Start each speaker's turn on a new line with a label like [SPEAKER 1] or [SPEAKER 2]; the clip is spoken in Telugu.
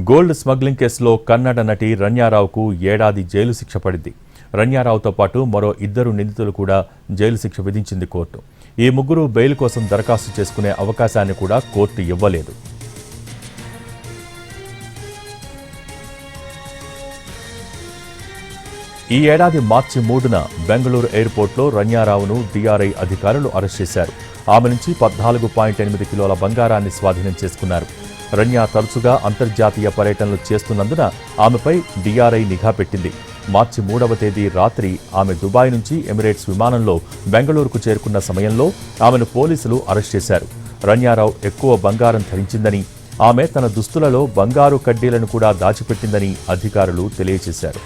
[SPEAKER 1] గోల్డ్ స్మగ్లింగ్ కేసులో కన్నడ నటి రన్యారావుకు ఏడాది జైలు శిక్ష పడింది. రన్యారావుతో పాటు మరో 2 నిందితులు కూడా జైలు శిక్ష విధించింది కోర్టు. ఈ ముగ్గురు బెయిల్ కోసం దరఖాస్తు చేసుకునే అవకాశాన్ని కూడా కోర్టు ఇవ్వలేదు. ఈ ఏడాది మార్చి 3న బెంగళూరు ఎయిర్పోర్ట్లో రన్యారావును DRI అధికారులు అరెస్ట్ చేశారు. ఆమె నుంచి 14.8 కిలోల బంగారాన్ని స్వాధీనం చేసుకున్నారు. రన్యా తరచుగా అంతర్జాతీయ పర్యటనలు చేస్తున్నందున ఆమెపై DRI నిఘా పెట్టింది. మార్చి 3వ తేదీ రాత్రి ఆమె దుబాయ్ నుంచి ఎమిరేట్స్ విమానంలో బెంగళూరుకు చేరుకున్న సమయంలో ఆమెను పోలీసులు అరెస్ట్ చేశారు. రన్యారావు ఎక్కువ బంగారం ధరించిందని, ఆమె తన దుస్తులలో బంగారు కడ్డీలను కూడా దాచిపెట్టిందని అధికారులు తెలియజేశారు.